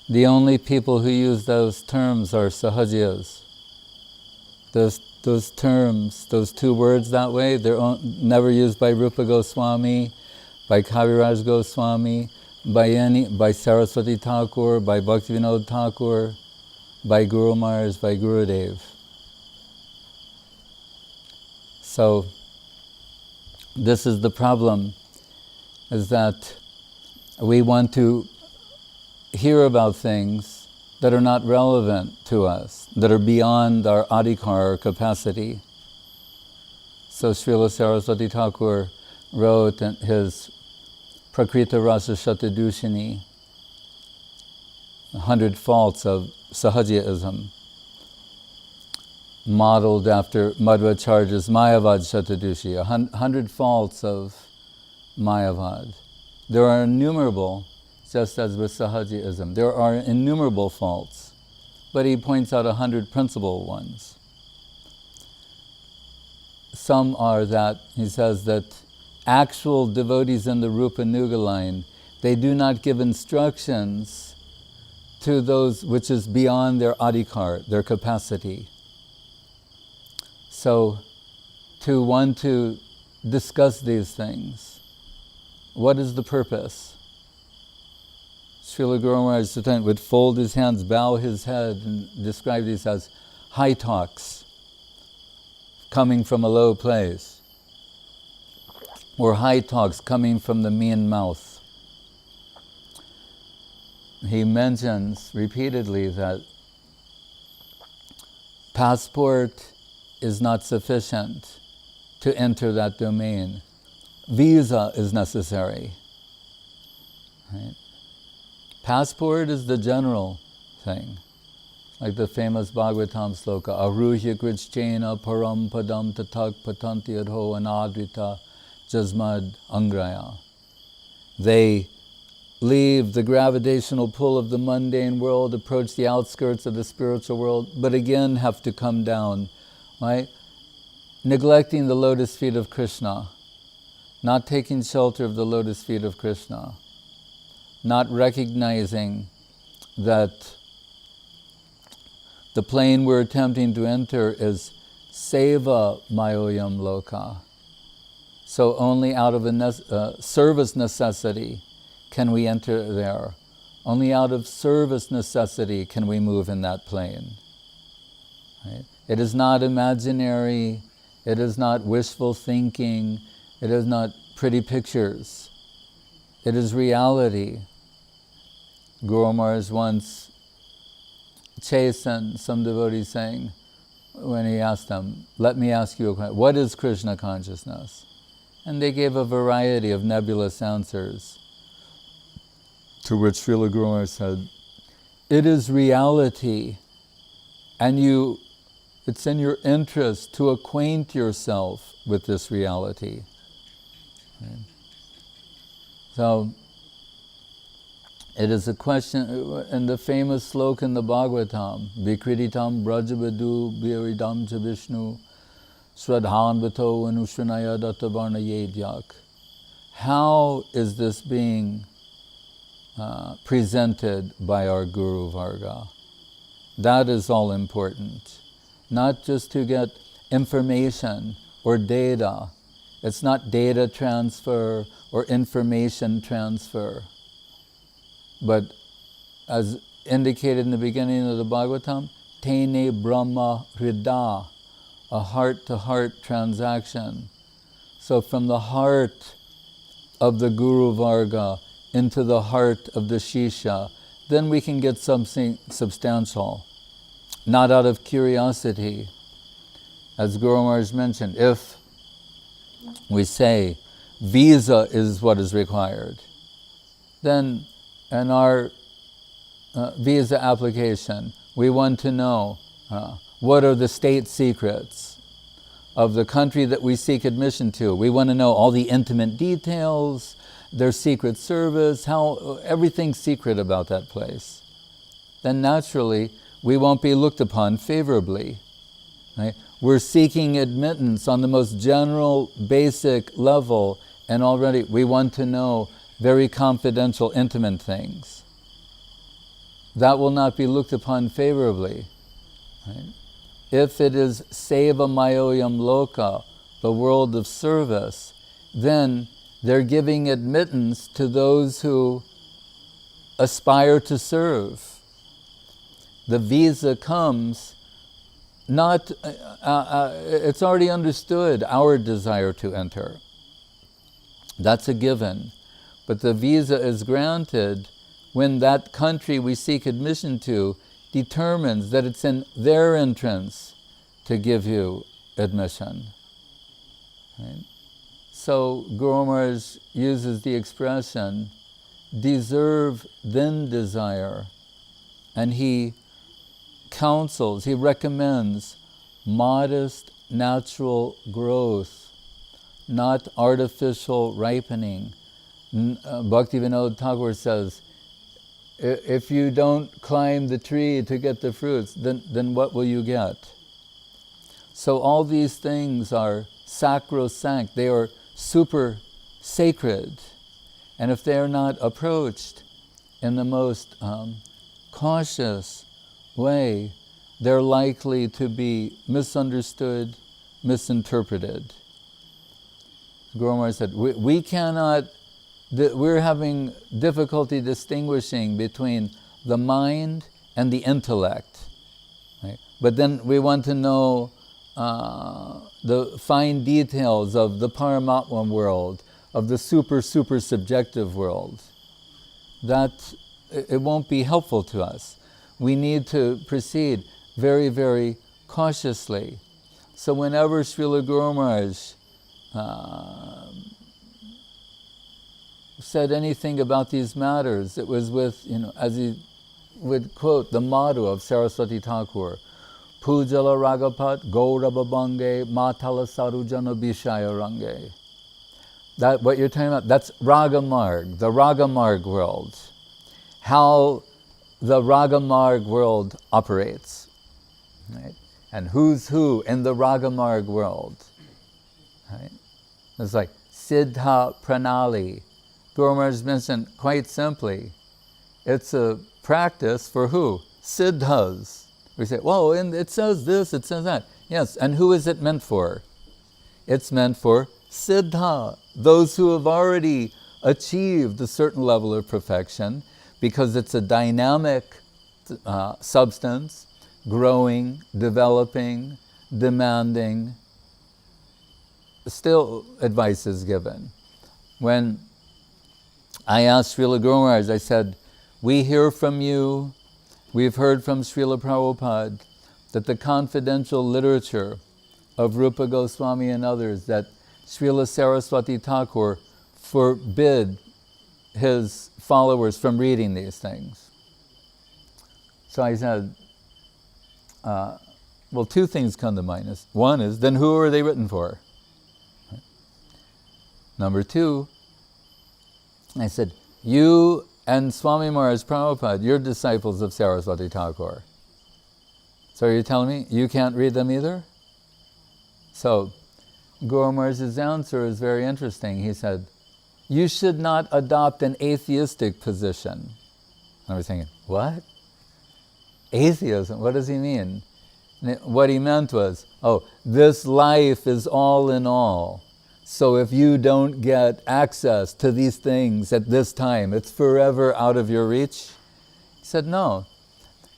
The only people who use those terms are Sahajiyas. Those terms, those two words that way, they're never used by Rupa Goswami, by Kaviraj Goswami, by Saraswati Thakur, by Bhaktivinoda Thakur, by Guru Maharaj, by Gurudev. So, this is the problem, is that we want to hear about things that are not relevant to us, that are beyond our adhikar capacity. So Srila Saraswati Thakur wrote in his Prakrita Rasa Shatadushini, 100 Faults of Sahajiyaism, modeled after Madhvacharya's Mayavad Shatadushi, 100 Faults of Mayavad. There are innumerable, just as with Sahajiyaism. There are innumerable faults, but he points out 100 principal ones. Some are that, he says that actual devotees in the Rupa Nuga line, they do not give instructions to those which is beyond their adhikar, their capacity. So, to want to discuss these things, what is the purpose? Srila Guru Maharaj would fold his hands, bow his head, and describe these as high talks, coming from a low place, or high talks coming from the mean mouth. He mentions repeatedly that passport is not sufficient to enter that domain. Visa is necessary. Right? Passport is the general thing. Like the famous Bhagavatam sloka, Aruhya Krichchena Param Padam Tatak Patanti Adho Anadrita Jasmad Angraya. They leave the gravitational pull of the mundane world, approach the outskirts of the spiritual world, but again have to come down, right? Neglecting the lotus feet of Krishna, not taking shelter of the lotus feet of Krishna, not recognizing that the plane we're attempting to enter is seva mayoyam loka. So only out of a service necessity can we enter there. Only out of service necessity can we move in that plane. Right? It is not imaginary, it is not wishful thinking, it is not pretty pictures. It is reality. Guru Maharaj once chastened some devotees saying, when he asked them, let me ask you a question, what is Krishna consciousness? And they gave a variety of nebulous answers, to which Srila Guru Maharaj said, it is reality, and it's in your interest to acquaint yourself with this reality. Right? So, it is a question, in the famous sloka in the Bhagavatam, Vikriditam Brajabadu Biridam cha Vishnu Sradhanvato Anushranaya Dattavarna Yedyak. How is this being presented by our Guru Varga? That is all important. Not just to get information or data. It's not data transfer or information transfer. But as indicated in the beginning of the Bhagavatam, Tene Brahma Hrida, a heart-to-heart transaction. So from the heart of the Guru Varga into the heart of the Shisha, then we can get something substantial. Not out of curiosity. As Guru Maharaj mentioned, if we say visa is what is required, then in our visa application, we want to know what are the state secrets of the country that we seek admission to. We want to know all the intimate details, their secret service, how everything's secret about that place. Then naturally, we won't be looked upon favorably. Right? We're seeking admittance on the most general, basic level, and already we want to know very confidential, intimate things. that will not be looked upon favorably. Right? If it is seva mayoyam loka, the world of service, then they're giving admittance to those who aspire to serve. The visa comes not, it's already understood our desire to enter. That's a given. But the visa is granted when that country we seek admission to determines that it's in their interest to give you admission. Right? So Guru Maharaj uses the expression, deserve then desire, and he counsels, he recommends modest natural growth, not artificial ripening. Bhaktivinoda Thakur says, if you don't climb the tree to get the fruits, then what will you get? So all these things are sacrosanct, they are super sacred. And if they are not approached in the most cautious way, they're likely to be misunderstood, misinterpreted. Guru Maharaj said, we cannot, we're having difficulty distinguishing between the mind and the intellect. Right? But then we want to know the fine details of the Paramatma world, of the super subjective world. That it won't be helpful to us. We need to proceed very, very cautiously. So whenever Srila Guru Maharaj said anything about these matters, it was with, as he would quote the motto of Saraswati Thakur, Pujala Ragapat Gaurabhabange Matala Sarujana Bishaya Range. That, what you're talking about, that's Ragamarg, the Ragamarg world. How the Ragamarg world operates. Right? And who's who in the Ragamarg world. Right? It's like Siddha Pranali. Guru Maharaj mentioned quite simply, it's a practice for who? Siddhas. We say, whoa, and it says this, it says that. Yes, and who is it meant for? It's meant for Siddha, those who have already achieved a certain level of perfection, because it's a dynamic substance, growing, developing, demanding. Still advice is given. When I asked Srila Guru Maharaj, I said, we hear from you, we've heard from Srila Prabhupada, that the confidential literature of Rupa Goswami and others, that Srila Saraswati Thakur forbid his followers from reading these things. So I said, well, two things come to mind. One is, then who are they written for? Number two, I said, you and Swami Maharaj Prabhupada, you're disciples of Saraswati Thakur. So you're telling me you can't read them either? So Guru Maharaj's answer is very interesting. He said, you should not adopt an atheistic position. I was thinking, what? Atheism, what does he mean? And what he meant was, this life is all in all. So if you don't get access to these things at this time, it's forever out of your reach? He said, no.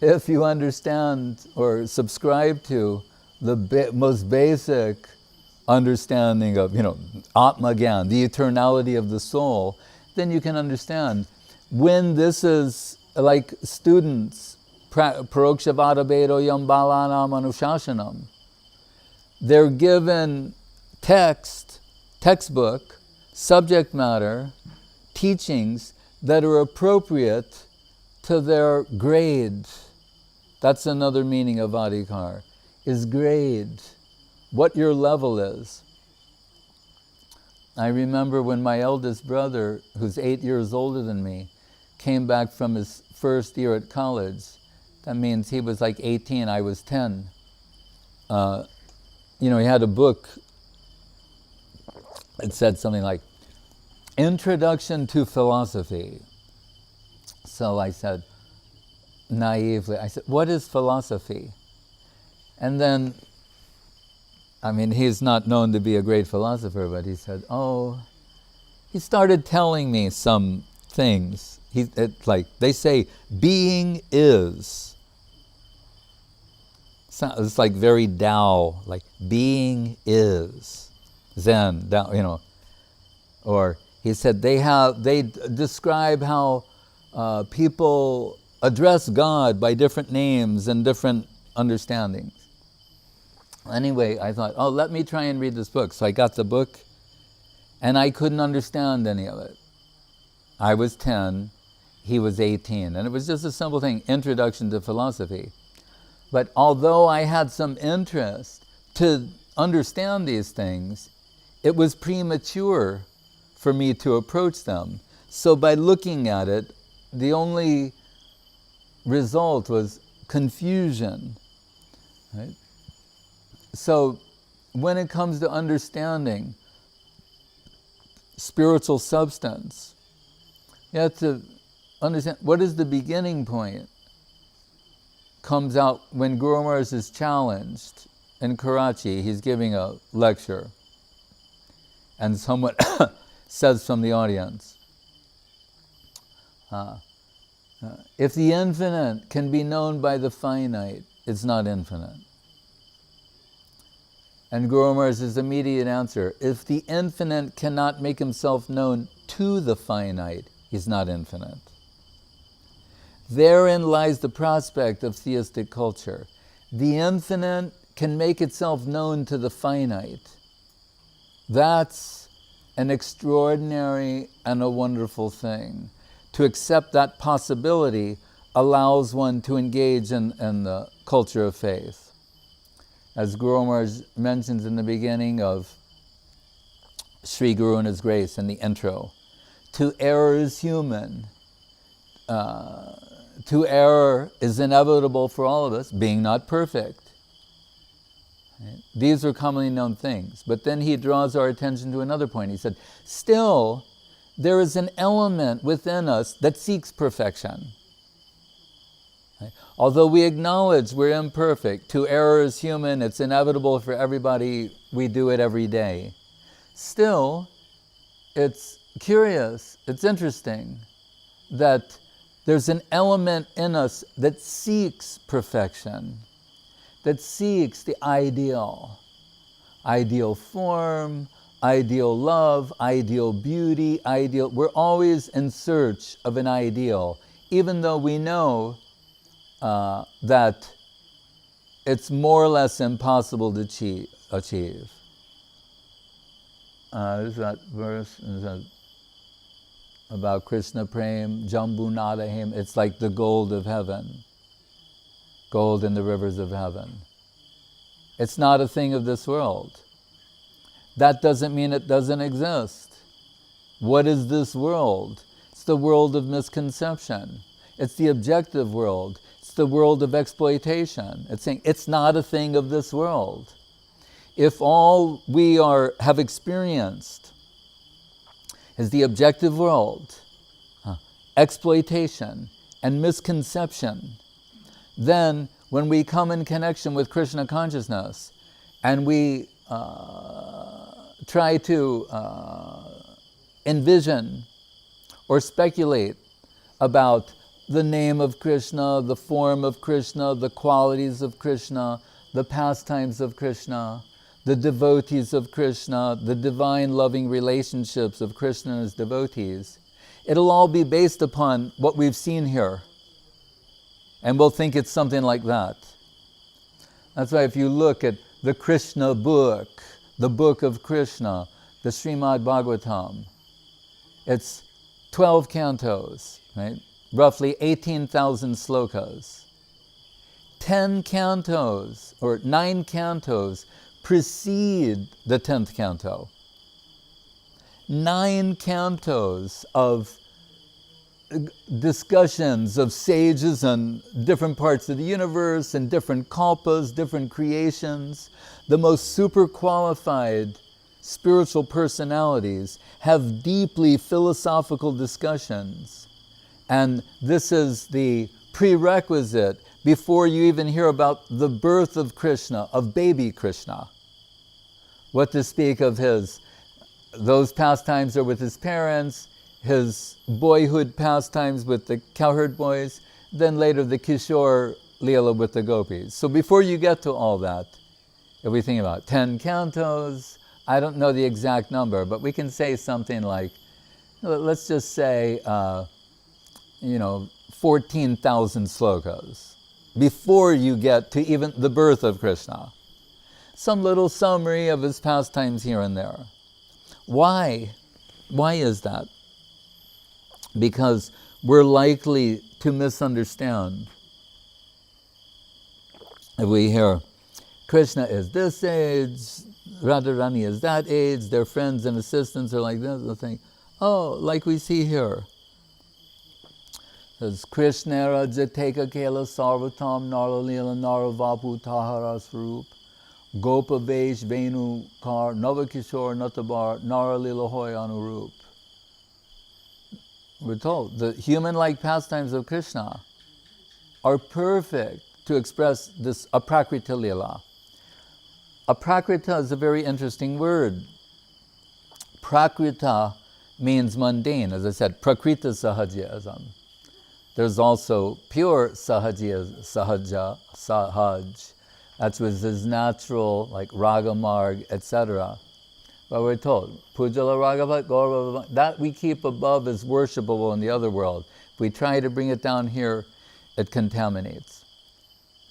If you understand or subscribe to the most basic understanding of, Atma Gyan, the eternality of the soul, then you can understand when this is like students, Parokshavada Bedo Yam Balanam Anushashanam, they're given textbook, subject matter, teachings that are appropriate to their grade. That's another meaning of Adhikar, is grade, what your level is. I remember when my eldest brother, who's 8 years older than me, came back from his first year at college. That means he was like 18, I was 10. He had a book. It said something like, Introduction to Philosophy. So I said, naively, I said, what is philosophy? And then, I mean, he's not known to be a great philosopher, but he said, he started telling me some things. Like, they say, being is. It's like very Tao, like, being is. Zen, Tao, Or he said they describe how people address God by different names and different understandings. Anyway, I thought, let me try and read this book. So I got the book, and I couldn't understand any of it. I was 10, he was 18, and it was just a simple thing, Introduction to Philosophy. But although I had some interest to understand these things, it was premature for me to approach them. So by looking at it, the only result was confusion. Right? So when it comes to understanding spiritual substance, you have to understand what is the beginning point. Comes out when Guru Maharaj is challenged in Karachi. He's giving a lecture, and someone says from the audience, if the infinite can be known by the finite, it's not infinite. And Guru Maharaj's immediate answer, if the infinite cannot make himself known to the finite, he's not infinite. Therein lies the prospect of theistic culture. The infinite can make itself known to the finite. That's an extraordinary and a wonderful thing. To accept that possibility allows one to engage in the culture of faith. As Guru Maharaj mentions in the beginning of Sri Guru and His Grace in the intro, to err is human. To error is inevitable for all of us, being not perfect. Right? These are commonly known things. But then he draws our attention to another point. He said, still, there is an element within us that seeks perfection. Right? Although we acknowledge we're imperfect, to error is human, it's inevitable for everybody, we do it every day. Still, it's curious, it's interesting that there's an element in us that seeks perfection, that seeks the ideal. Ideal form, ideal love, ideal beauty, we're always in search of an ideal, even though we know that it's more or less impossible to achieve. Is that verse? Is that about Krishna Prem, Jambu Nadahim? It's like the gold of heaven, gold in the rivers of heaven. It's not a thing of this world. That doesn't mean it doesn't exist. What is this world? It's the world of misconception. It's the objective world. It's the world of exploitation. It's saying it's not a thing of this world. If all we have experienced is the objective world, exploitation and misconception, then when we come in connection with Krishna consciousness and we try to envision or speculate about the name of Krishna, the form of Krishna, the qualities of Krishna, the pastimes of Krishna, the devotees of Krishna, the divine loving relationships of Krishna and his devotees, it'll all be based upon what we've seen here. And we'll think it's something like that. That's why if you look at the Krishna book, the book of Krishna, the Srimad Bhagavatam, it's 12 cantos, right? Roughly 18,000 slokas. 10 cantos, or 9 cantos, precede the 10th canto. 9 cantos of discussions of sages on different parts of the universe and different kalpas, different creations. The most super qualified spiritual personalities have deeply philosophical discussions. And this is the prerequisite before you even hear about the birth of Krishna, of baby Krishna. What to speak of those pastimes are with his parents, his boyhood pastimes with the cowherd boys, then later the Kishore Leela with the gopis. So before you get to all that, if we think about 10 cantos, I don't know the exact number, but we can say something like, let's just say, 14,000 slokas before you get to even the birth of Krishna. Some little summary of his pastimes here and there. Why? Why is that? Because we're likely to misunderstand. If we hear, Krishna is this age, Radharani is that age, their friends and assistants are like this, they'll think, oh, like we see here. It says, Krishna Rajateka Kela Sarvatam Naralila Naravapu Tahara Swarup Gopa Vesh Venu Kar Navakishore Natabar Naralila Hoy Anurup. We're told the human-like pastimes of Krishna are perfect to express this aprakrita lila. Aprakrita is a very interesting word. Prakrita means mundane, as I said, prakrita sahajyasam. There's also pure sahaja, sahaj. That's with his natural, like ragamarg, etc. But we're told, pujala ragavat gaurava, that we keep above is worshipable in the other world. If we try to bring it down here, it contaminates.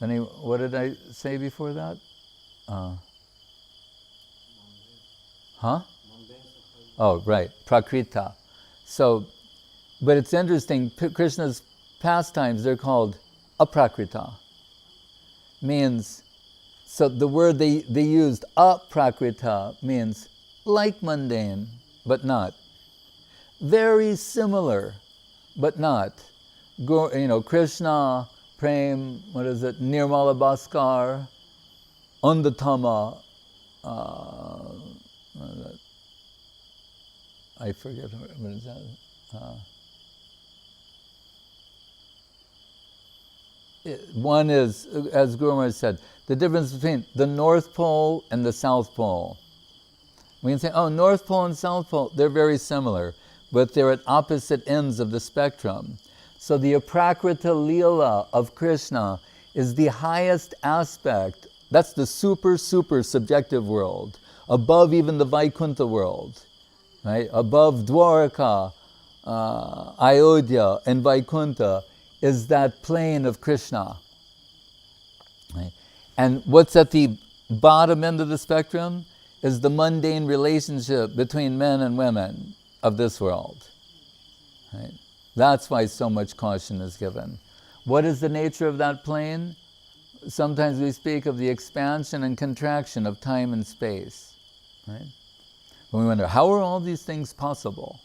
What did I say before that? Oh, right, prakrita. So, but it's interesting, Krishna's pastimes, they're called aprakrita. Means, so the word they used, aprakrita, means like mundane, but not. Very similar, but not. Krishna, Prem, Nirmala Bhaskar, Andatama, I forget what is that. One is, as Guru Maharaj said, the difference between the North Pole and the South Pole. We can say, oh, North Pole and South Pole, they're very similar, but they're at opposite ends of the spectrum. So the aprakrita lila of Krishna is the highest aspect. That's the super subjective world, above even the Vaikuntha world, right? Above Dwaraka, Ayodhya, and Vaikuntha is that plane of Krishna. Right? And what's at the bottom end of the spectrum is the mundane relationship between men and women of this world. Right? That's why so much caution is given. What is the nature of that plane? Sometimes we speak of the expansion and contraction of time and space. Right? And we wonder, how are all these things possible?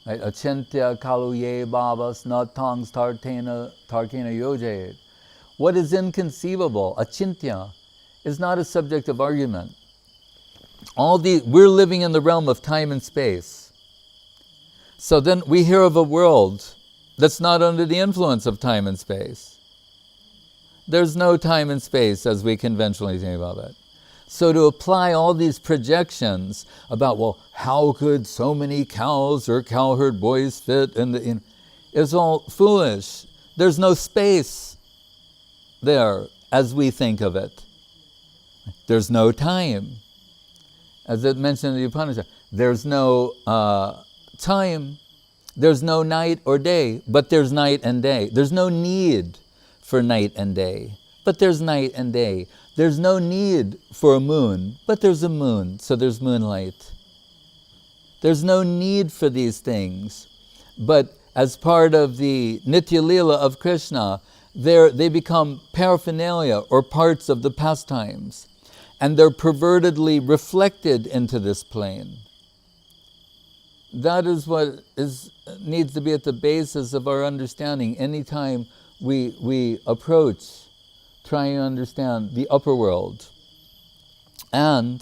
Right? Achintya kaluye babas natangs tarkena yojayet. What is inconceivable, achintya, is not a subject of argument. We're living in the realm of time and space. So then we hear of a world that's not under the influence of time and space. There's no time and space as we conventionally think about it. So to apply all these projections about, well, how could so many cows or cowherd boys fit in is all foolish. There's no space there as we think of it. There's no time. As it mentioned in the Upanishad, there's no time. There's no night or day, but there's night and day. There's no need for night and day, but there's night and day. There's no need for a moon, but there's a moon, so there's moonlight. There's no need for these things, but as part of the Nitya Leela of Krishna, they become paraphernalia or parts of the pastimes, and they're pervertedly reflected into this plane. That is what needs to be at the basis of our understanding anytime we approach trying to understand the upper world. And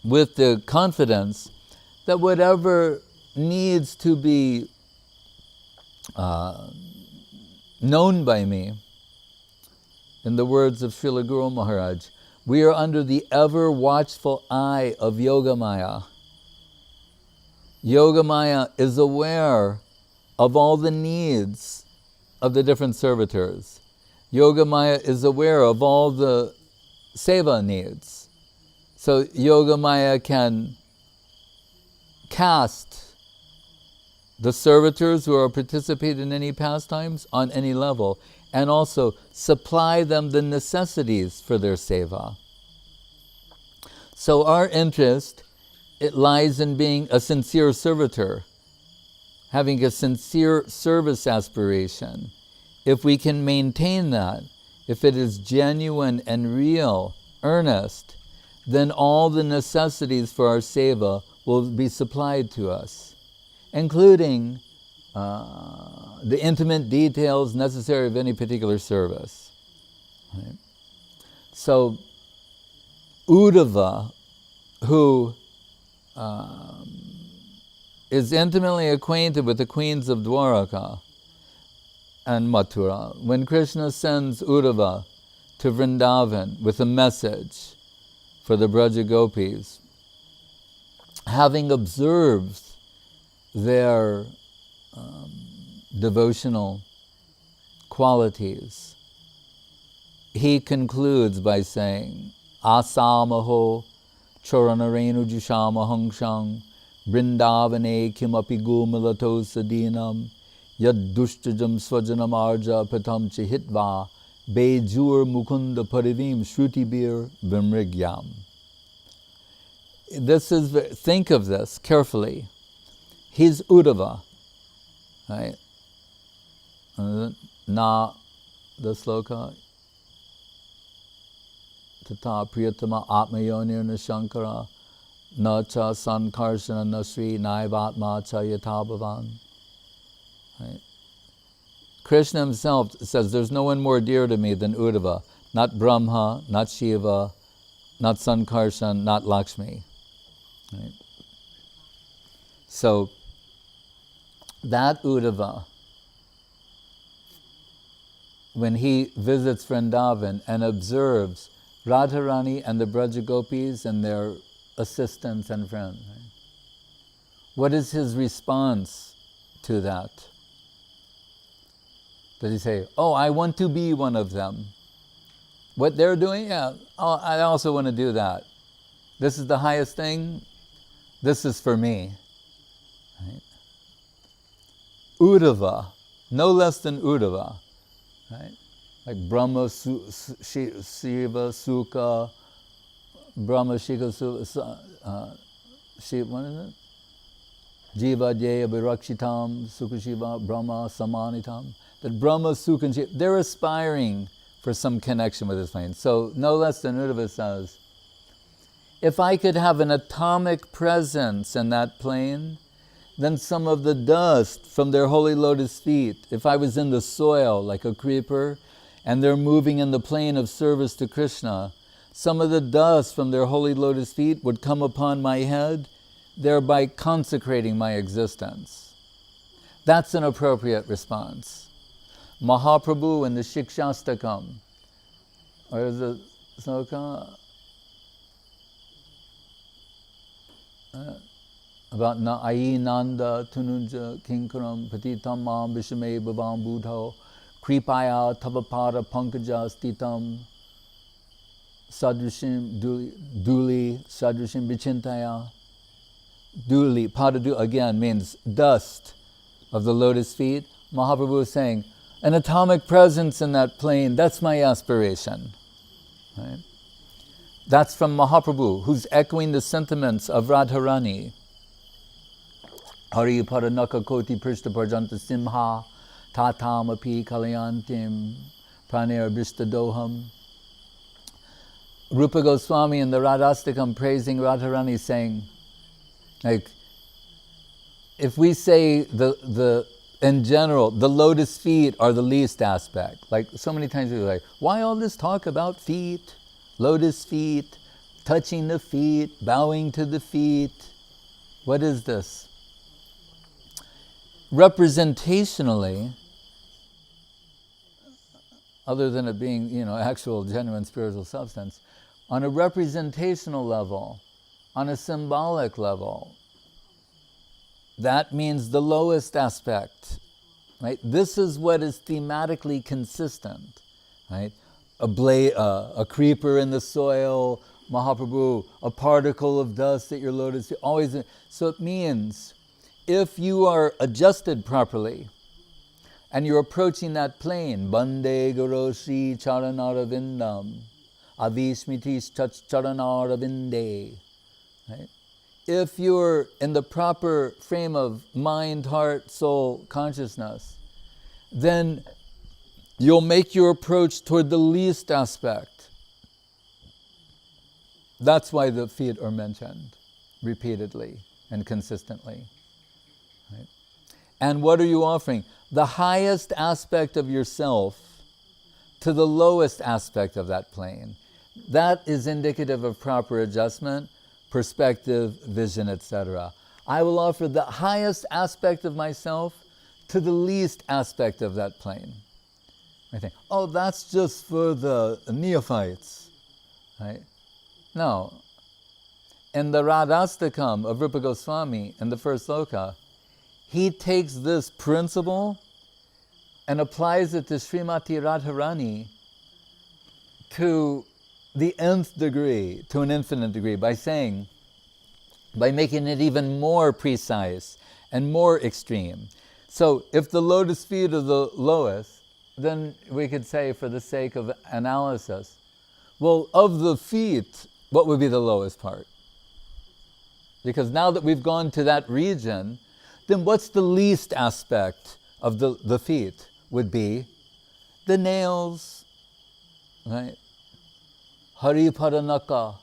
with the confidence that whatever needs to be known by me. In the words of Srila Guru Maharaj, we are under the ever-watchful eye of Yogamaya. Yogamaya is aware of all the needs of the different servitors. Yogamaya is aware of all the seva needs. So Yogamaya can cast the servitors who are participating in any pastimes on any level, and also supply them the necessities for their seva. So our interest, it lies in being a sincere servitor, having a sincere service aspiration. If we can maintain that, if it is genuine and real, earnest, then all the necessities for our seva will be supplied to us, including the intimate details necessary of any particular service. Right? So, Uddhava, who is intimately acquainted with the queens of Dwaraka and Mathura, when Krishna sends Uddhava to Vrindavan with a message for the Braja Gopis, having observed their devotional qualities, he concludes by saying, Asamaho choranarenu jushamahangshang brindavane kimapi gomalato sadinam yad dushtajam swajanam arja patam chihitva bejur mukunda parivim shrutibir vimrigyam. Think of this carefully. He's Uddhava, right? Na, the sloka, tata priyatama atmayonir nashankara na cha sankarshana nasri naivatma cha yatabhavan. Right? Krishna himself says, there's no one more dear to me than Uddhava, not Brahma, not Shiva, not Sankarshan, not Lakshmi. Right? So, that Uddhava, when he visits Vrindavan and observes Radharani and the Braja Gopis and their assistants and friends, right? What is his response to that? Does he say, oh, I want to be one of them? What they're doing? Yeah, oh, I also want to do that. This is the highest thing. This is for me. Right? Uddhava, no less than Uddhava, right? Like Brahma, Shiva, Sukha, Brahma, Shiva, Shiva, what is it? Jiva, Jaya, Virakshitam, Sukha, Shiva, Brahma, Samanitam. That Brahma, Sukha, and Shiva, they're aspiring for some connection with this plane. So no less than Uddhava says, if I could have an atomic presence in that plane, then some of the dust from their holy lotus feet, if I was in the soil like a creeper, and they're moving in the plane of service to Krishna, some of the dust from their holy lotus feet would come upon my head, thereby consecrating my existence. That's an appropriate response. Mahaprabhu in the Shikshastakam, or is it sloka? About Ayi Nanda Tununja Kinkaram Patitam Mam Vishame Bhavam Budho Kripaya Tavapada Pankaja Stitam Sadrushim Duli Sadrushim Vichintaya. Duli, Pada again means dust of the lotus feet. Mahaprabhu is saying, an atomic presence in that plane, that's my aspiration. Right? That's from Mahaprabhu, who's echoing the sentiments of Radharani. Hari Paranaka Koti Prishta Parjanta Simha Tatam Api Kalyantim Pranir Bishtadoham. Rupa Goswami in the Radhastakam praising Radharani saying, like, if we say in general, the lotus feet are the least aspect. Like so many times we're like, why all this talk about feet? Lotus feet, touching the feet, bowing to the feet. What is this? representationally, other than it being, actual genuine spiritual substance, on a representational level, on a symbolic level, that means the lowest aspect, right? This is what is thematically consistent, right? A creeper in the soil, Mahaprabhu, a particle of dust at your lotus feet, always. So it means if you are adjusted properly and you're approaching that plane, Bande Goroshi Charanarvindam, Avishmitis Charanarvinde, right? If you're in the proper frame of mind, heart, soul, consciousness, then you'll make your approach toward the least aspect. That's why the feet are mentioned repeatedly and consistently. Right? And what are you offering? The highest aspect of yourself to the lowest aspect of that plane. That is indicative of proper adjustment, perspective, vision, etc. I will offer the highest aspect of myself to the least aspect of that plane. I think, oh, that's just for the neophytes, right? No. In the Radhastakam of Rupa Goswami, in the first sloka, he takes this principle and applies it to Srimati Radharani to the nth degree, to an infinite degree, by making it even more precise and more extreme. So if the lotus feet are the lowest, then we could say, for the sake of analysis, well, of the feet, what would be the lowest part? Because now that we've gone to that region, then what's the least aspect of the feet? Would be the nails, right? Hariparanaka.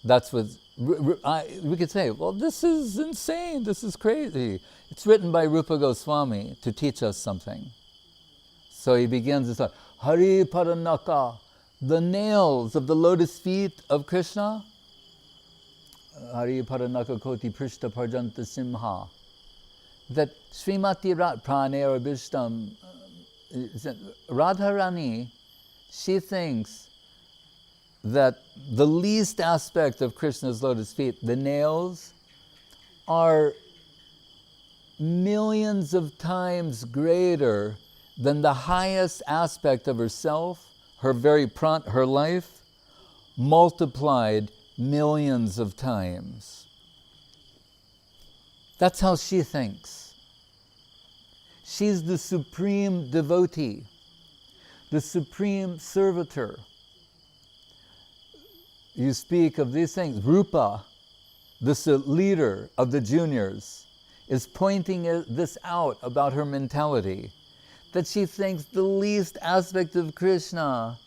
That's what we could say, well, this is insane, this is crazy. It's written by Rupa Goswami to teach us something. So he begins to say, Hariparanaka, the nails of the lotus feet of Krishna. Hariparanaka koti prishta parjanta simha. That Srimati Pranera Bishtam, Radharani, she thinks that the least aspect of Krishna's lotus feet, the nails, are millions of times greater than the highest aspect of herself, her life, multiplied millions of times. That's how she thinks. She's the supreme devotee, the supreme servitor. You speak of these things. Rupa, this leader of the juniors, is pointing this out about her mentality, that she thinks the least aspect of Krishna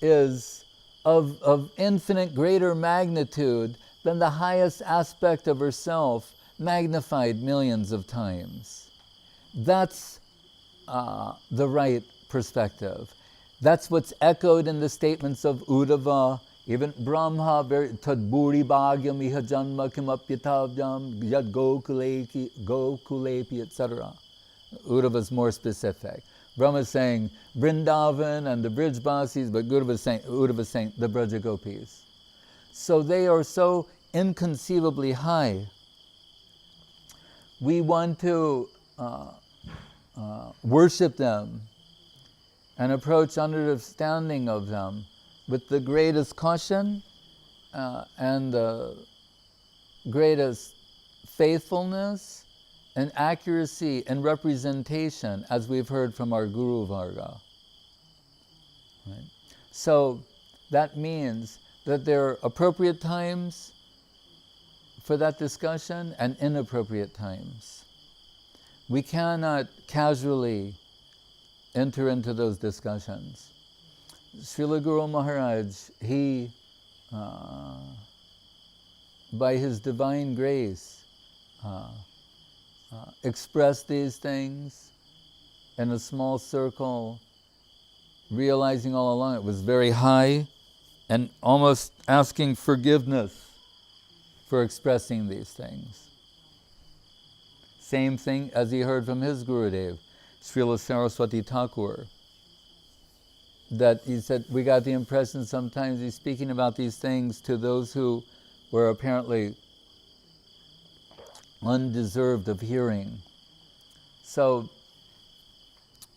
is of infinite greater magnitude than the highest aspect of herself, magnified millions of times. That's the right perspective. That's what's echoed in the statements of Uddhava, even Brahma, Tadburi Bhagyam Iha Janma Kimapyatavyam Yad Gokulepi, etc. Uddhava is more specific. Brahma is saying Vrindavan and the Brijbasis, but Uddhava is saying the Brajagopis. So they are so inconceivably high. We want to worship them and approach understanding of them with the greatest caution and the greatest faithfulness and accuracy and representation, as we've heard from our Guru Varga. Right? So that means that there are appropriate times for that discussion and inappropriate times. We cannot casually enter into those discussions. Srila Guru Maharaj, he, by his divine grace, expressed these things in a small circle, realizing all along it was very high, and almost asking forgiveness for expressing these things. Same thing as he heard from his Gurudev, Srila Saraswati Thakur. That he said, we got the impression sometimes he's speaking about these things to those who were apparently undeserved of hearing. So,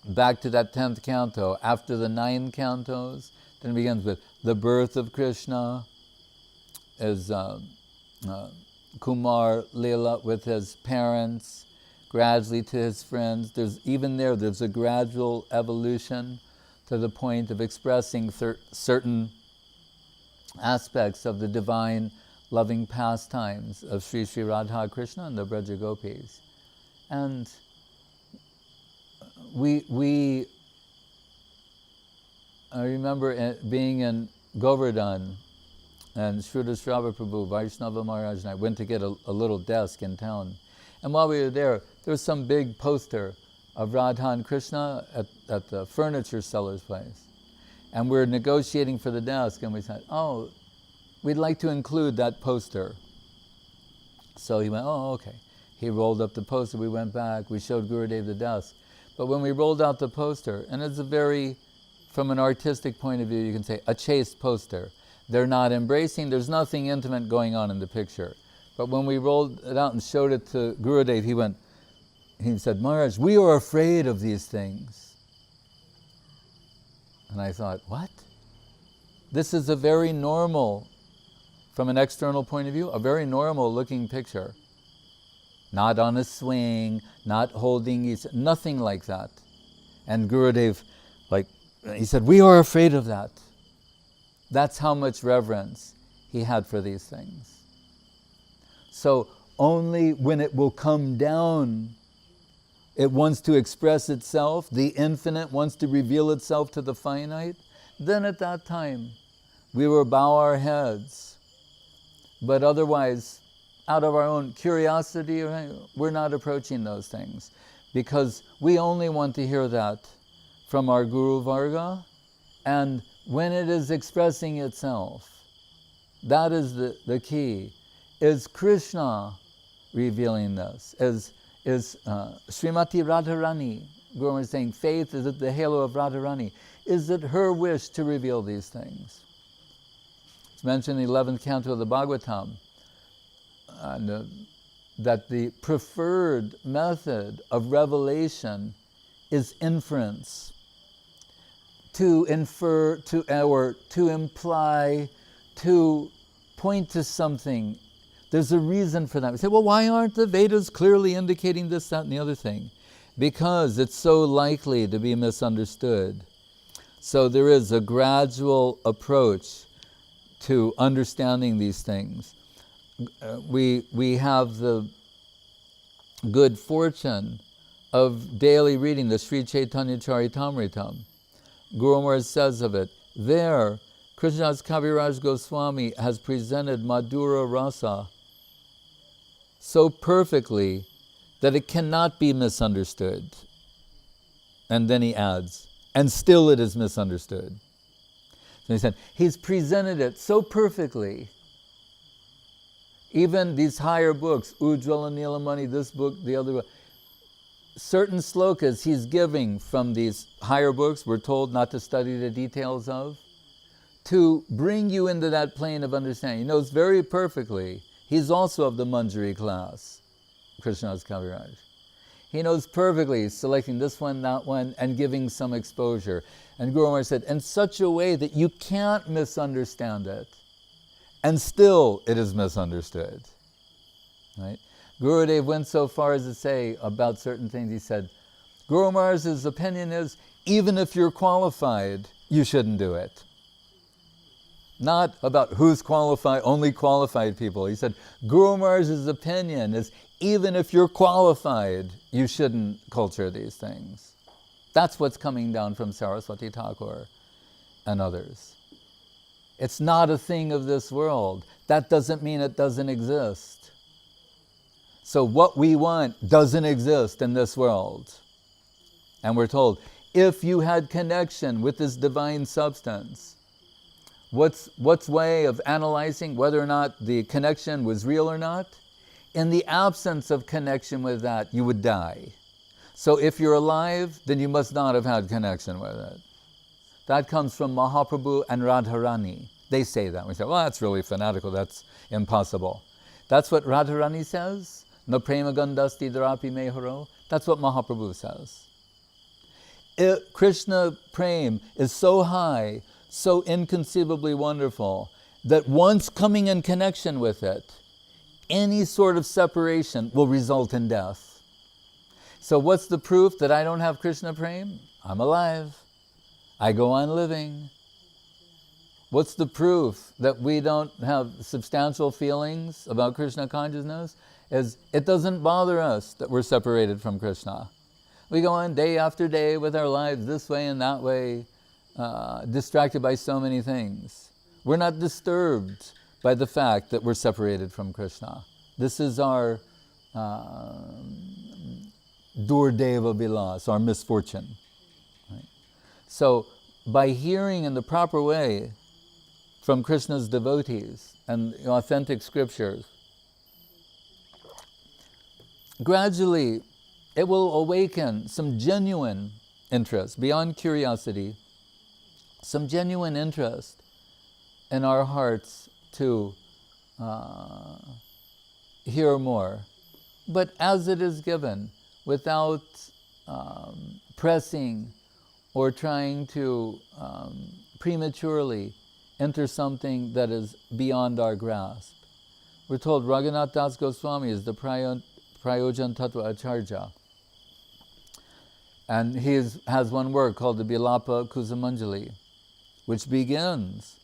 back to that 10th canto, after the 9 cantos, then it begins with the birth of Krishna, as Kumar Leela with his parents, gradually to his friends. There's a gradual evolution to the point of expressing certain aspects of the divine loving pastimes of Sri Sri Radha Krishna and the Braja Gopis. And I remember being in Govardhan, and Sruta Shrava Prabhu, Vaishnava Maharaj, and I went to get a little desk in town. And while we were there was some big poster of Radha and Krishna at the furniture seller's place. And we were negotiating for the desk, and we said, oh, we'd like to include that poster. So he went, oh, okay. He rolled up the poster, we went back, we showed Gurudev the desk. But when we rolled out the poster, and it's a very, from an artistic point of view, you can say, a chaste poster. They're not embracing, there's nothing intimate going on in the picture. But when we rolled it out and showed it to Gurudev, he said, Maharaj, we are afraid of these things. And I thought, what? This is a very normal, from an external point of view, a very normal looking picture. Not on a swing, not holding, nothing like that. And Gurudev, he said, we are afraid of that. That's how much reverence he had for these things. So only when it will come down, it wants to express itself, the infinite wants to reveal itself to the finite, then at that time we will bow our heads. But otherwise, out of our own curiosity, we're not approaching those things, because we only want to hear that from our Guru Varga, and when it is expressing itself, that is the key. Is Krishna revealing this? Is Srimati Radharani, Guru is saying, faith is at the halo of Radharani. Is it her wish to reveal these things? It's mentioned in the 11th canto of the Bhagavatam, that the preferred method of revelation is inference. To infer, to imply, to point to something. There's a reason for that. We say, well, why aren't the Vedas clearly indicating this, that, and the other thing? Because it's so likely to be misunderstood. So there is a gradual approach to understanding these things. We have the good fortune of daily reading the Sri Chaitanya Charitamrita. Guru Maharaj says of it, there, Krishna's Kaviraj Goswami has presented Madhura Rasa so perfectly that it cannot be misunderstood. And then he adds, and still it is misunderstood. So he said, he's presented it so perfectly. Even these higher books, Ujjvala Nilamani, this book, the other book, certain slokas he's giving from these higher books, we're told not to study the details of, to bring you into that plane of understanding. He knows very perfectly. He's also of the Manjari class, Krishna's Kaviraj. He knows perfectly, selecting this one, that one, and giving some exposure. And Guru Maharaj said, in such a way that you can't misunderstand it, and still it is misunderstood. Right? Gurudev went so far as to say about certain things, he said, Guru Maharaj's opinion is, even if you're qualified, you shouldn't do it. Not about who's qualified, only qualified people. He said, Guru Maharaj's opinion is, even if you're qualified, you shouldn't culture these things. That's what's coming down from Saraswati Thakur and others. It's not a thing of this world. That doesn't mean it doesn't exist. So what we want doesn't exist in this world. And we're told, if you had connection with this divine substance, what's way of analyzing whether or not the connection was real or not? In the absence of connection with that, you would die. So if you're alive, then you must not have had connection with it. That comes from Mahaprabhu and Radharani. They say that. We say, well, that's really fanatical. That's impossible. That's what Radharani says. No prema gandhasti dharapi meharo. That's what Mahaprabhu says. Krishna Prem is so high, so inconceivably wonderful, that once coming in connection with it, any sort of separation will result in death. So what's the proof that I don't have Krishna Prem? I'm alive. I go on living. What's the proof that we don't have substantial feelings about Krishna consciousness? Is it doesn't bother us that we're separated from Krishna. We go on day after day with our lives this way and that way, distracted by so many things. We're not disturbed by the fact that we're separated from Krishna. This is our Durdeva Bilas, our misfortune. Right? So by hearing in the proper way from Krishna's devotees and authentic scriptures, gradually it will awaken some genuine interest, beyond curiosity, some genuine interest in our hearts to hear more. But as it is given, without pressing or trying to prematurely enter something that is beyond our grasp. We're told Raghunath Das Goswami is the Prayojan Tattva Acharya. And he has one work called the Bilapa Kusumanjali, which begins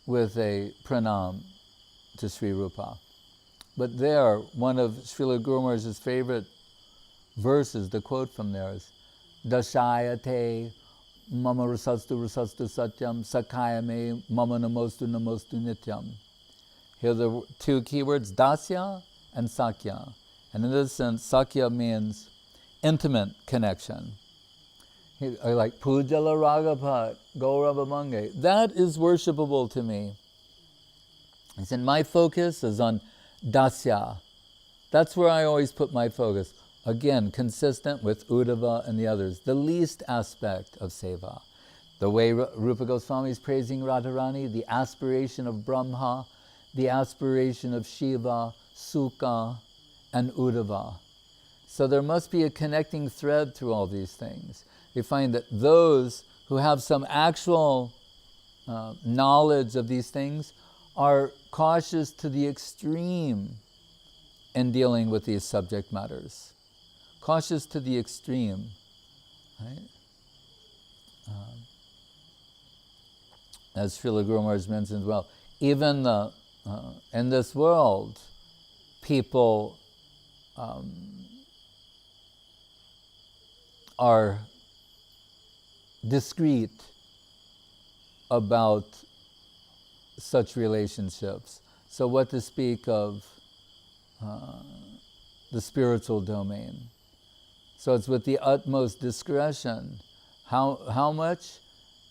with a pranam to Sri Rupa. But there, one of Srila Guru Maharaj's favorite verses, the quote from there is, Dashayate mama rasastu satyam sakayame mama namostu nityam. Here are the two keywords, dasya and sakya. And in this sense, sakya means intimate connection. Like Pujala Ragapat, Gaurava Mange. That is worshipable to me. He said, my focus is on dasya. That's where I always put my focus. Again, consistent with Uddhava and the others. The least aspect of seva. The way Rupa Goswami is praising Radharani, the aspiration of Brahma, the aspiration of Shiva, Sukha, and Uddhava. So there must be a connecting thread through all these things. We find that those who have some actual knowledge of these things are cautious to the extreme in dealing with these subject matters. Cautious to the extreme. Right? As Srila Guru Maharaj mentions, well, even in this world, people are discreet about such relationships. So what to speak of the spiritual domain? So it's with the utmost discretion. How much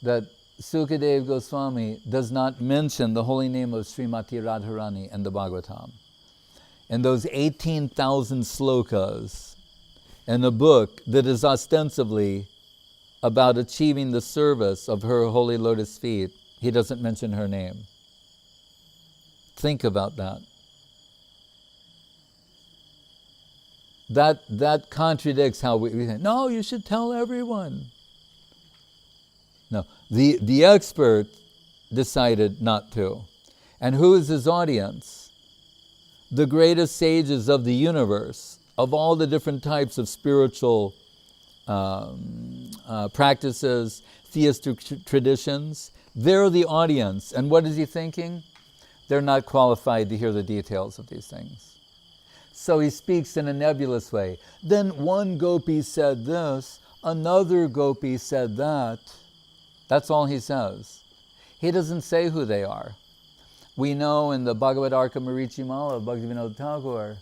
that Sukadeva Goswami does not mention the holy name of Srimati Radharani in the Bhagavatam. In those 18,000 slokas, in a book that is ostensibly about achieving the service of her holy lotus feet, he doesn't mention her name. Think about that. That contradicts how we think, no, you should tell everyone. No, the expert decided not to. And who is his audience? The greatest sages of the universe, of all the different types of spiritual practices, theistic traditions. They're the audience. And what is he thinking? They're not qualified to hear the details of these things. So he speaks in a nebulous way. Then one gopi said this, another gopi said that. That's all he says. He doesn't say who they are. We know in the Bhagavad Arka Marichimala of Bhaktivinoda Thakur,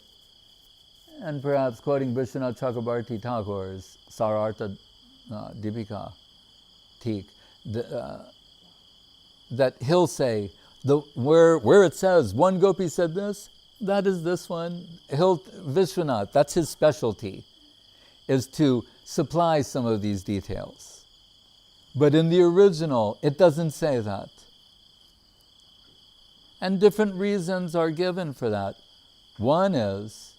and perhaps quoting Vishwanath Chakrabarti Thakur's Sarartha Dipika Teek, that he'll say, where it says, one gopi said this, that is this one. Vishwanath, that's his specialty, is to supply some of these details. But in the original, it doesn't say that. And different reasons are given for that. One is,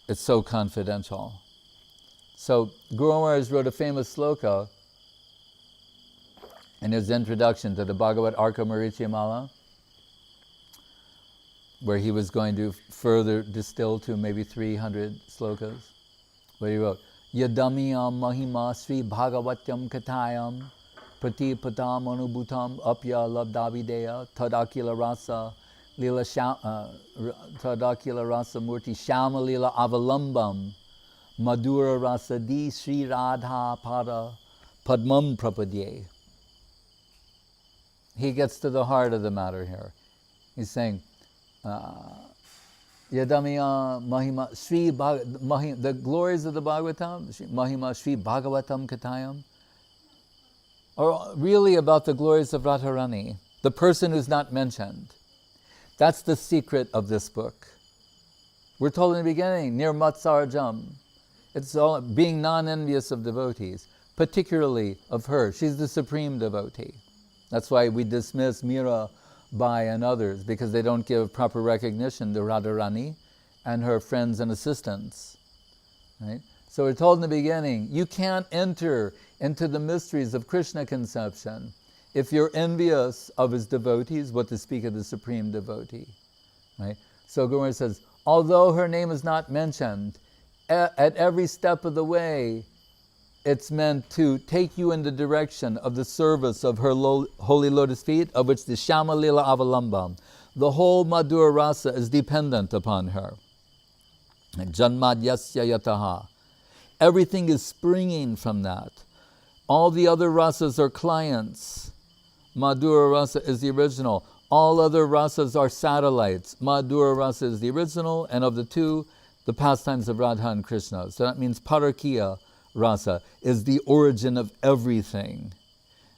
it's so confidential. So Guru Maharaj wrote a famous sloka in his introduction to the Bhagavad Arka Marichimala, where he was going to further distill to maybe 300 slokas, where he wrote, Yadamiyam mahima sri bhagavatyam katayam pratipatam anubhutam apya labdavideya tadakila rasa tadakila rasa murti shama lila avalambam madura rasa di sri radha pada padmam prapadye. He gets to the heart of the matter here. He's saying, Yadamiya Mahima Sri the glories of the Bhagavatam, Mahima Sri Bhagavatam Katayam, are really about the glories of Radharani, the person who's not mentioned. That's the secret of this book. We're told in the beginning, Nir Matsarjam. It's all being non-envious of devotees, particularly of her. She's the supreme devotee. That's why we dismiss Mira Bai and others, because they don't give proper recognition to Radharani and her friends and assistants. Right? So we're told in the beginning, you can't enter into the mysteries of Krishna conception if you're envious of his devotees, what to speak of the supreme devotee. Right? So Guru Maharaj says, although her name is not mentioned, at every step of the way, it's meant to take you in the direction of the service of her holy lotus feet, of which the Shama Lila Avalambam, the whole Madhura Rasa is dependent upon her. Janmad Yasya Yataha. Everything is springing from that. All the other rasas are clients. Madhura Rasa is the original. All other rasas are satellites. Madhura Rasa is the original, and of the two, the pastimes of Radha and Krishna. So that means Parakiya Rasa is the origin of everything.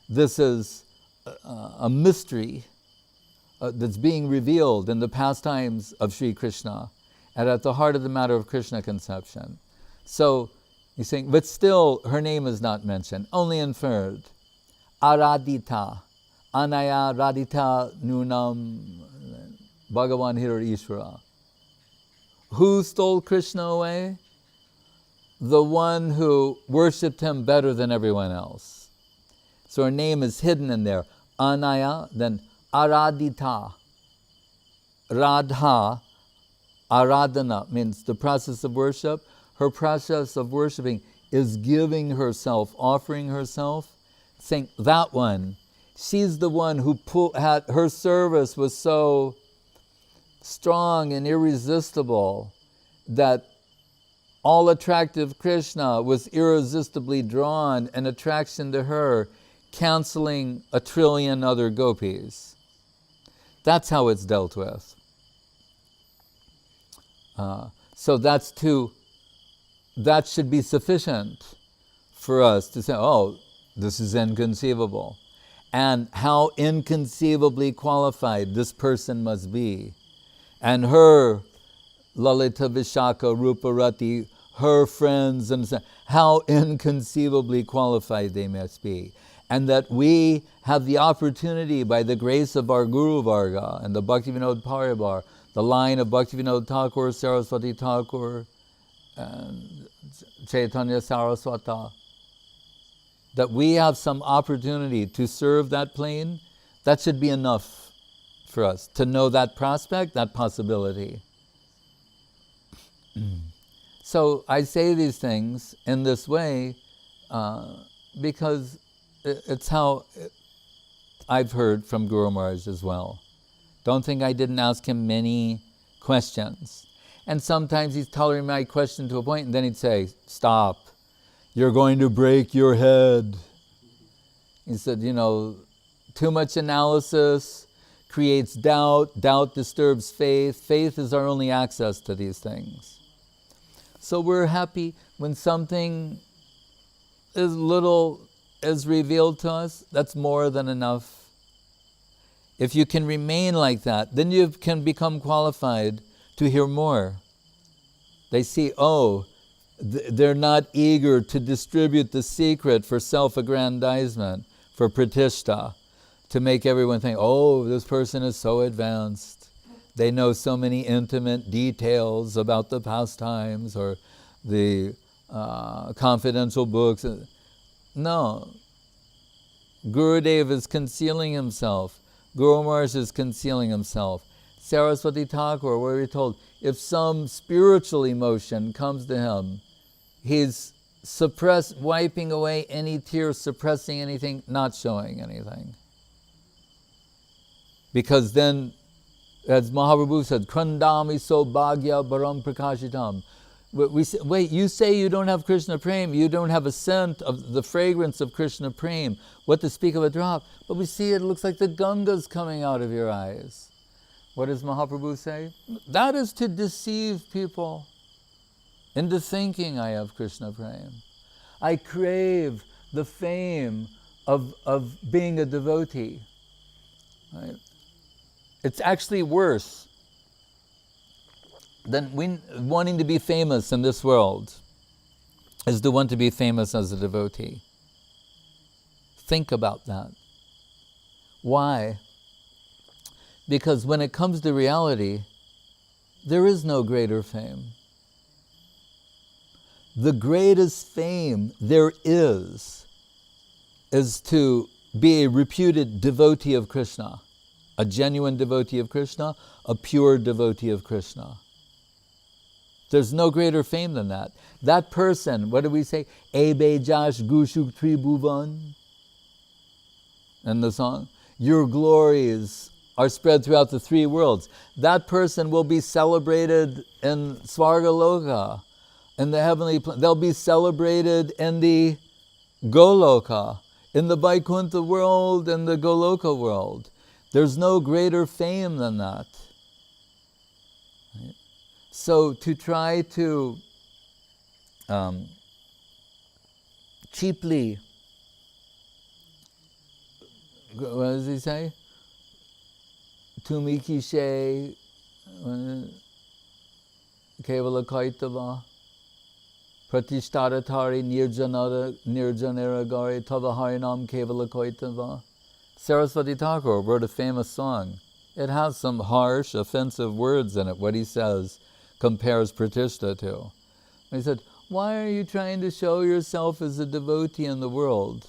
This is a mystery that's being revealed in the pastimes of Sri Krishna and at the heart of the matter of Krishna conception. So he's saying, but still her name is not mentioned, only inferred. Aradita, Anaya Radita Nunam Bhagavan Hirar Ishvara. Who stole Krishna away? The one who worshipped him better than everyone else. So her name is hidden in there. Anaya, then Aradita. Radha, Aradhana means the process of worship. Her process of worshiping is giving herself, offering herself, saying, that one, she's the one who had her service was so strong and irresistible that all attractive Krishna was irresistibly drawn, an attraction to her, canceling 1 trillion other gopis. That's how it's dealt with. So that should be sufficient for us to say, oh, this is inconceivable. And how inconceivably qualified this person must be. And her Lalita Vishaka Ruparati, her friends, and how inconceivably qualified they must be. And that we have the opportunity by the grace of our Guru Varga and the Bhaktivinoda Paribar, the line of Bhaktivinoda Thakur, Saraswati Thakur, and Chaitanya Saraswata, that we have some opportunity to serve that plane. That should be enough for us to know that prospect, that possibility. So I say these things in this way because it's how I've heard from Guru Maharaj as well. Don't think I didn't ask him many questions. And sometimes he's tolerating my question to a point, and then he'd say, stop, you're going to break your head. He said, too much analysis creates doubt, doubt disturbs faith, faith is our only access to these things. So we're happy when something is revealed to us, that's more than enough. If you can remain like that, then you can become qualified to hear more. They see, they're not eager to distribute the secret for self-aggrandizement, for pratishta, to make everyone think, this person is so advanced. They know so many intimate details about the pastimes or the confidential books. No. Gurudev is concealing himself. Guru Maharaj is concealing himself. Saraswati Thakur, where we're told, if some spiritual emotion comes to him, he's wiping away any tears, suppressing anything, not showing anything. Because then, as Mahaprabhu said, Krandami so bhagya baram prakashitam. We say, wait, you say you don't have Krishna Prem, you don't have a scent of the fragrance of Krishna Prem, what to speak of a drop, but we see it looks like the Ganga's coming out of your eyes. What does Mahaprabhu say? That is to deceive people into thinking I have Krishna Prem. I crave the fame of being a devotee. Right? It's actually worse than wanting to be famous in this world, is to want to be famous as a devotee. Think about that. Why? Because when it comes to reality, there is no greater fame. The greatest fame there is to be a reputed devotee of Krishna, a genuine devotee of Krishna, a pure devotee of Krishna. There's no greater fame than that. That person, what do we say? Ebe Jash Gushuk Tribhuvan. In the song, your glories are spread throughout the three worlds. That person will be celebrated in Svargaloka, in the heavenly planet. They'll be celebrated in the Goloka, in the Vaikuntha world and the Goloka world. There's no greater fame than that. Right? So to try to cheaply, what does he say? Tumi kishe kevala kaitava pratishtaratari nirjanaragari tavaharinam kevala kaitava. Saraswati Thakur wrote a famous song. It has some harsh, offensive words in it. What he says compares pratishta to. He said, why are you trying to show yourself as a devotee in the world?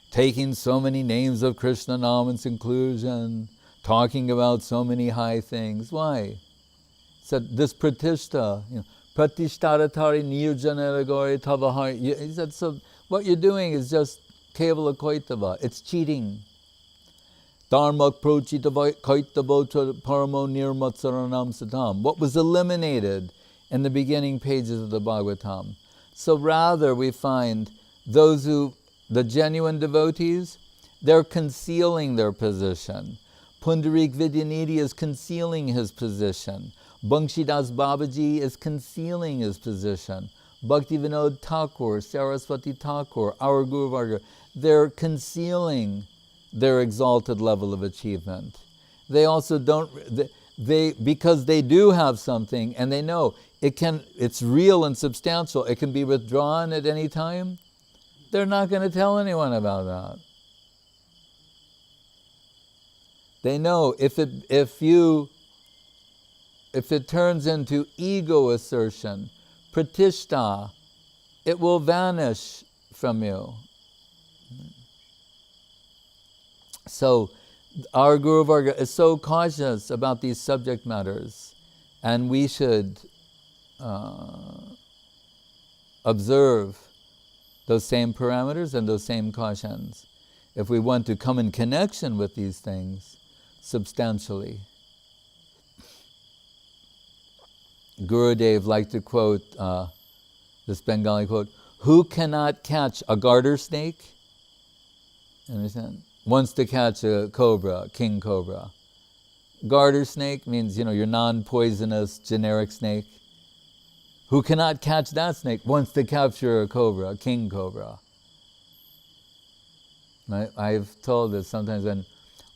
Taking so many names of Krishna Nam in seclusion, talking about so many high things. Why? He said, this pratishta, pratishtaratari nirjanaragari tavahari. He said, so what you're doing is just kevala koitava. It's cheating. Dharmak prochitava kaitava paramo nirmatsaranam satam. What was eliminated in the beginning pages of the Bhagavatam. So rather we find those who, the genuine devotees, they're concealing their position. Pundarik Vidyanidhi is concealing his position. Banshidas Babaji is concealing his position. Bhakti Vinod Thakur, Saraswati Thakur, our Guru Varga, they're concealing their exalted level of achievement. They also don't, because they do have something and they know it's real and substantial, it can be withdrawn at any time, they're not going to tell anyone about that. They know if it turns into ego assertion, pratishta, it will vanish from you. So our Guru Varga is so cautious about these subject matters, and we should observe those same parameters and those same cautions if we want to come in connection with these things substantially. Gurudev liked to quote this Bengali quote, who cannot catch a garter snake? Understand? Wants to catch a cobra, king cobra. Garter snake means, your non-poisonous generic snake. Who cannot catch that snake wants to capture a cobra, a king cobra. I've told this sometimes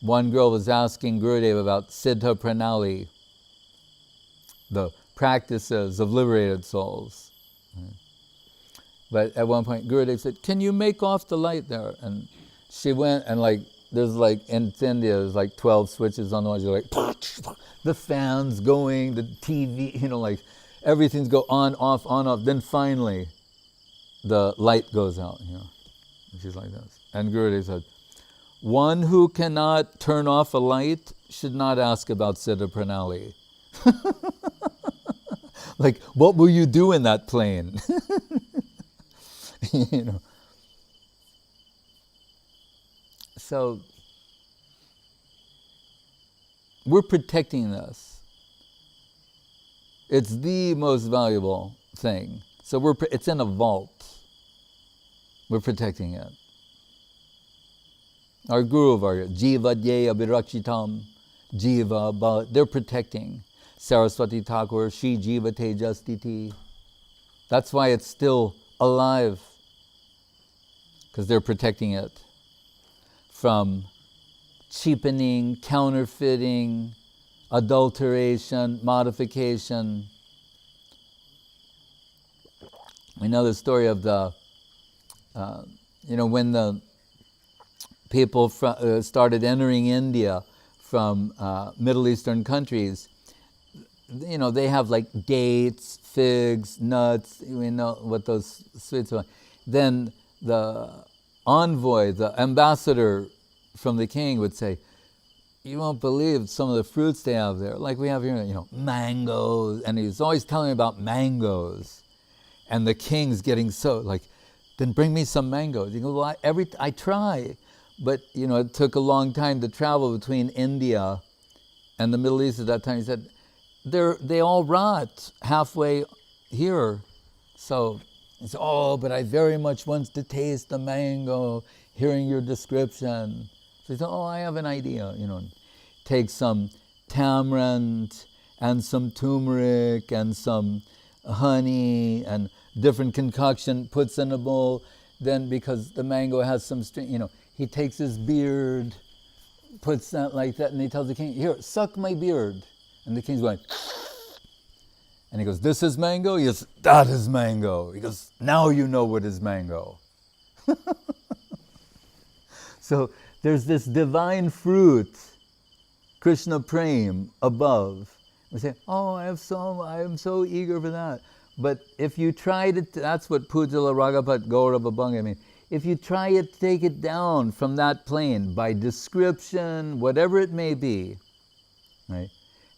one girl was asking Gurudev about Siddha Pranali, the practices of liberated souls. But at one point, Gurudev said, "Can you make off the light there?" And she went, and there's in India, there's 12 switches on the wall. You're the fans going, the TV, everything's go on, off. Then finally, the light goes out, And she's like this. And Gurudev said, "One who cannot turn off a light should not ask about Siddha Pranali." What will you do in that plane? So we're protecting this. It's the most valuable thing. So it's in a vault. We're protecting it. Our Guru Varga, Jiva Dhyaya Virakshitam, Jiva, they're protecting. Saraswati Thakur, Shri Jiva Tejastiti. That's why it's still alive, because they're protecting it from cheapening, counterfeiting, adulteration, modification. We know the story of when the people started entering India from Middle Eastern countries, they have dates, figs, nuts, we know what those sweets are. Then the envoy, the ambassador from the king would say, "You won't believe some of the fruits they have there. Like we have here, mangoes." And he's always telling me about mangoes. And the king's getting so "Then bring me some mangoes." He goes, "Well, I try." But, it took a long time to travel between India and the Middle East at that time. He said, they all rot halfway here. So he said, "Oh, but I very much want to taste the mango, hearing your description." So he said, "Oh, I have an idea, Take some tamarind and some turmeric and some honey and different concoction, puts in a bowl. Then because the mango has some string, he takes his beard, puts that like that, and he tells the king, "Here, suck my beard." And the king's going, and he goes, "This is mango?" He goes, "That is mango." He goes, "Now you know what is mango." So there's this divine fruit, Krishna Prem, above. We say, "Oh, I am so eager for that." But if you try to, that's what Pujala Ragapat Gaurava Bhanga means. If you try to take it down from that plane by description, whatever it may be, right?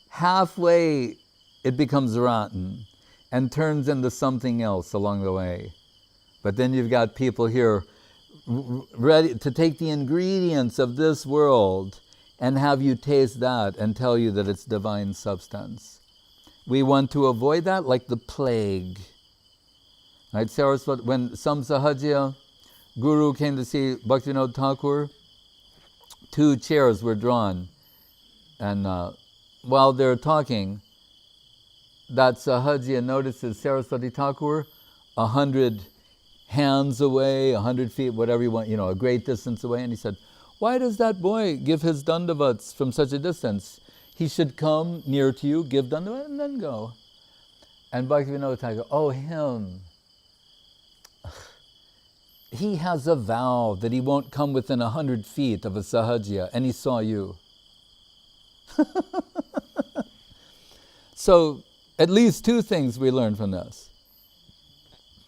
Halfway it becomes rotten and turns into something else along the way. But then you've got people here ready to take the ingredients of this world and have you taste that and tell you that it's divine substance. We want to avoid that like the plague. Right? Saraswati, when some Sahajiya Guru came to see Bhaktivinoda Thakur, 2 chairs were drawn. And while they're talking, that Sahajiya notices Saraswati Thakur 100 hands away, 100 feet, whatever you want, a great distance away. And he said, "Why does that boy give his dandavats from such a distance? He should come near to you, give dandavat, and then go." And Bhaktivinoda Thakur, "Oh, him. He has a vow that he won't come within 100 feet of a Sahajiya, and he saw you." So, at least 2 things we learn from this.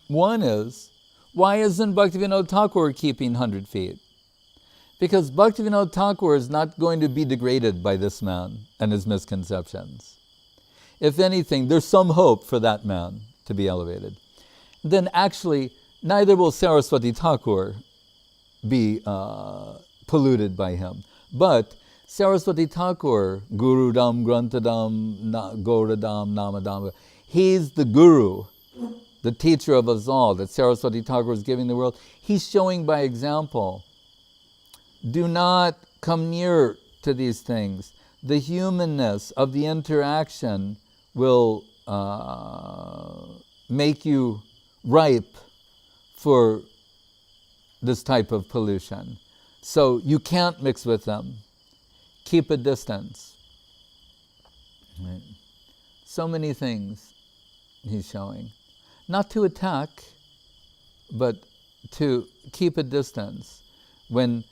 One is, why isn't Bhaktivinoda Thakur keeping 100 feet? Because Bhaktivinoda Thakur is not going to be degraded by this man and his misconceptions. If anything, there's some hope for that man to be elevated. Then actually, neither will Saraswati Thakur be polluted by him. But Saraswati Thakur, Gurudam, Grantadam, Gauradam, Namadam, he's the Guru, the teacher of us all that Saraswati Thakur is giving the world. He's showing by example. Do not come near to these things. The humanness of the interaction will make you ripe for this type of pollution. So you can't mix with them. keep a distance. Right. So many things he's showing. Not to attack, but to keep a distance. When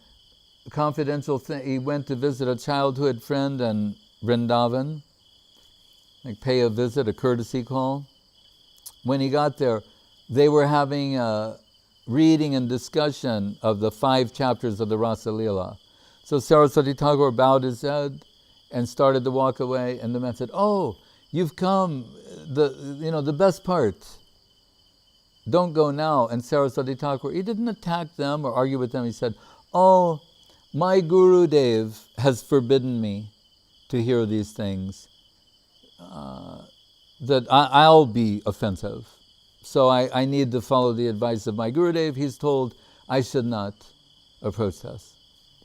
confidential he went to visit a childhood friend in Vrindavan, like pay a visit, a courtesy call. When he got there, they were having a reading and discussion of the 5 chapters of the Rasa Leela. So Saraswati Thakur bowed his head and started to walk away, and the man said, "Oh, you've come, the best part. Don't go now." And Saraswati Thakur, he didn't attack them or argue with them. He said, "Oh, my Guru Dev has forbidden me to hear these things, that I'll be offensive. So I need to follow the advice of my Guru Dev. He's told I should not approach this.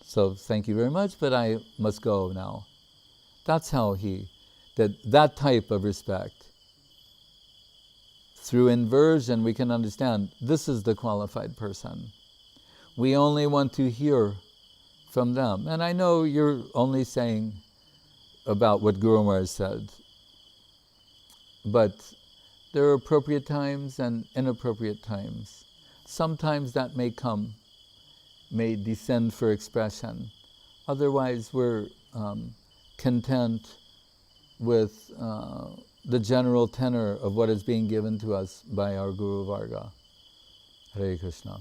So thank you very much, but I must go now." That's how he did that type of respect. Through inversion, we can understand this is the qualified person. We only want to hear from them. And I know you're only saying about what Guru Maharaj said, but there are appropriate times and inappropriate times. Sometimes that may descend for expression. Otherwise, we're content with the general tenor of what is being given to us by our Guru Varga. Hare Krishna.